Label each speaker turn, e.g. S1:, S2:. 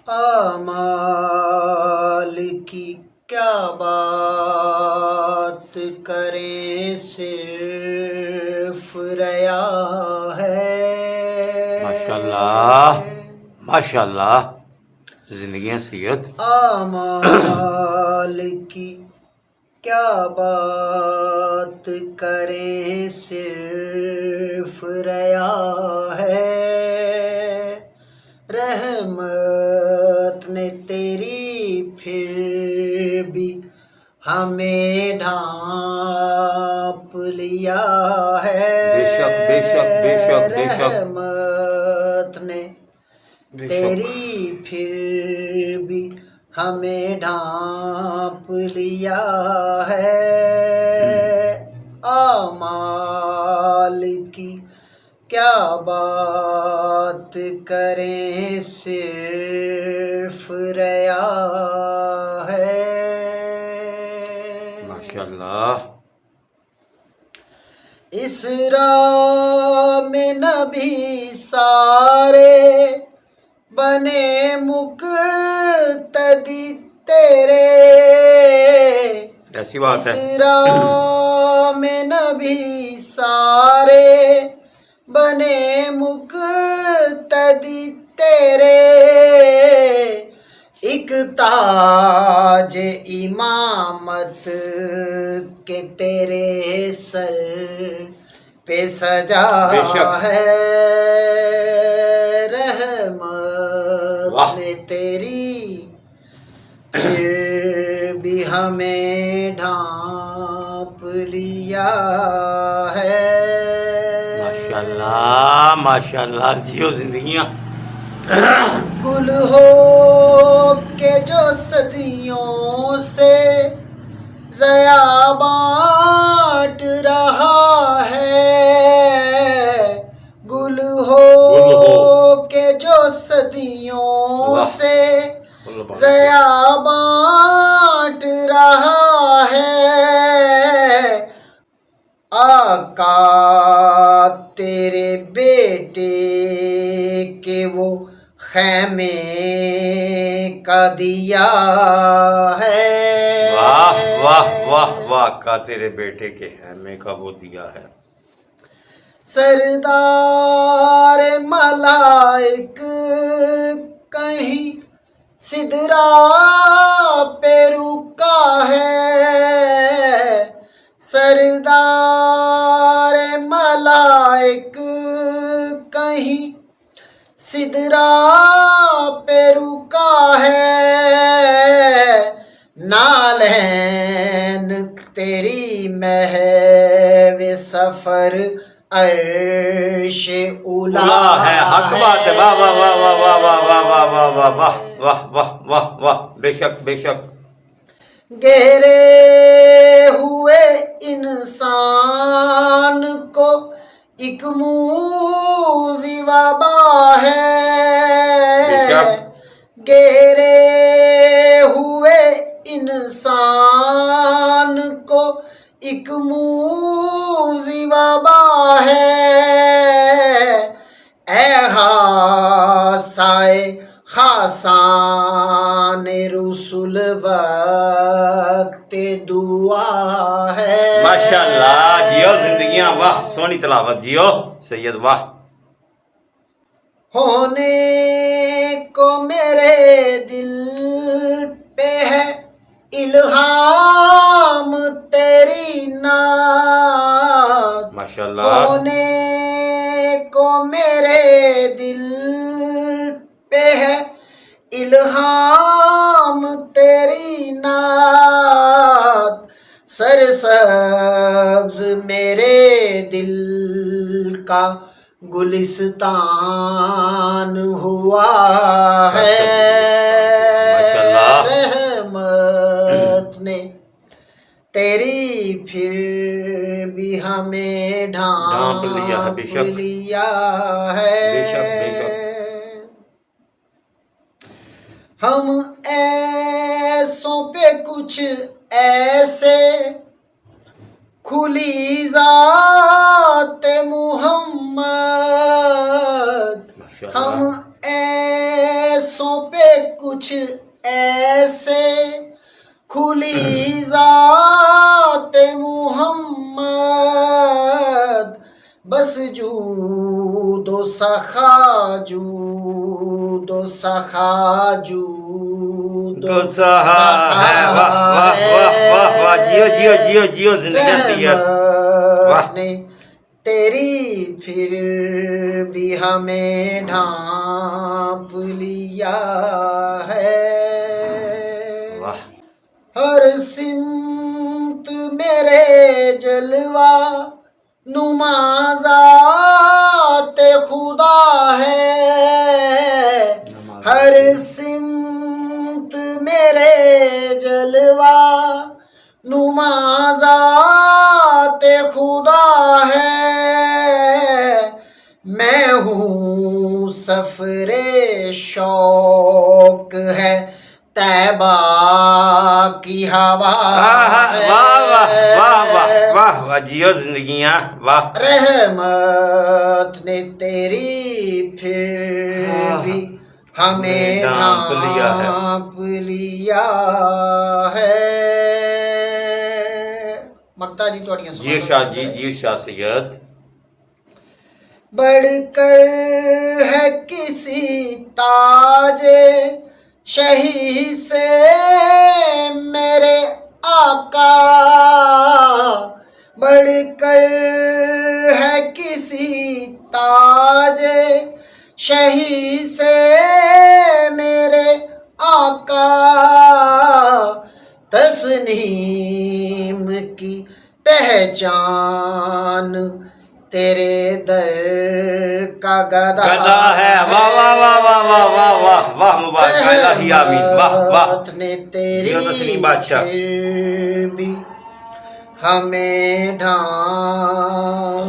S1: آمال کی کیا بات کریں، صرف ریا ہے۔
S2: ماشاءاللہ ماشاءاللہ، زندگیاں سید۔
S1: آمال کی کیا بات کریں، صرف ریا ہے۔ رحمت نے تیری پھر بھی ہمیں ڈھانپ لیا ہے۔
S2: بے شک بے شک بے شک بے شک،
S1: رحمت نے
S2: بے شک۔
S1: تیری پھر بھی ہمیں ڈھانپ لیا ہے۔ آمال کی کیا بات کریں، صرف ریا ہے۔
S2: ماشاءاللہ۔
S1: اس راہ میں نبی سارے بنے مقتدی تیرے۔
S2: ایسی بات ہے۔
S1: اس راہ میں نبی سارے بنے مقتدی تیرے۔ ایک تاج امامت کے تیرے سر پہ سجا
S2: بے شک۔
S1: ہے۔ رحمت
S2: واہ۔
S1: نے تیری پھر بھی ہمیں ڈھانپ لیا ہے۔
S2: ماشاءاللہ ماشاءاللہ، جیو زندگیاں۔
S1: گل ہو کے جو صدیوں سے ضیا بانٹ رہا ہے۔ گل ہو کے جو صدیوں سے ضیا بانٹ رہا ہے۔ آقا تیرے بیٹے کے وہ خیمے کا دیا ہے۔
S2: واہ واہ واہ واہ، کا تیرے بیٹے کے خیمے کا وہ دیا ہے۔
S1: سردار ملائک کہیں سدرا پہ رکا ہے۔ سردار ملائک کہیں سدرا پہ رکا ہے۔ نالین تیری محو سفر عرش اولا
S2: ہے۔ حق بات ہے۔ واہ واہ واہ واہ واہ واہ واہ واہ واہ واہ واہ واہ واہ واہ واہ، بے شک بے شک۔
S1: گہرے ہوئے انسان کو ایک موذی وبا ہے۔ گہرے ہوئے انسان کو ایک موذی وبا ہے۔ اے حاسائے خاصان رسول وقت دعا ہے۔
S2: ماشاءاللہ، جیو زندگیاں، واہ سونی تلاوت، جیو سید، واہ۔
S1: ہونے کو میرے دل پہ ہے الہام تیری نعت۔
S2: ماشاءاللہ۔
S1: ہونے کو میرے دل پہ ہے الہام تیری نعت۔ سرسبز میرے دل کا گلستان ہوا ہے۔ رحمت نے تیری پھر بھی ہمیں ڈھانپ لیا ہے۔ ہم ایسوں پہ کچھ ایسے کھلی ذات محمد، ہم ایسوں پہ کچھ ایسے کھلی ذات محمد بس جود و سخا جود و سخا جود و
S2: سہا ہے واہ واہ واہ واہ واہ جیو جیو جیو جیو زندگی سید واہ
S1: نے تیری پھر بھی ہمیں ڈھانپ لیا ہے
S2: واہ
S1: ہر سمت میرے جلوہ نما ذات خدا ہے ہر سمت میرے جلوہ نما ذات خدا ہے میں ہوں سفر شوق ہے طیبہ کی ہوا ہے
S2: واہ واہ واہ واہ واہ واہ جیو زندگیاں واہ
S1: رحمت نے تیری پھر بھی ہمیں
S2: ڈھانپ لیا ہے۔
S1: ڈھانپ لیا ہے مکتا جی توڑیاں
S2: جیر شاہ جی جیر شاہ سید
S1: بڑھ کر ہے کسی تاج شہی سے میرے آقا بڑھ کر ہے کسی تاج شہی سے میرے آقا تسنیم کی پہچان تیرے در کا گدا
S2: گدا ہے واہ واہ واہ واہ واہ واہ واہ واہ مبارک الہی آمین واہ واہ
S1: رحمت نے تیری
S2: جیو تسلیم بادشاہ
S1: پھر بھی ہمیں ڈھانپ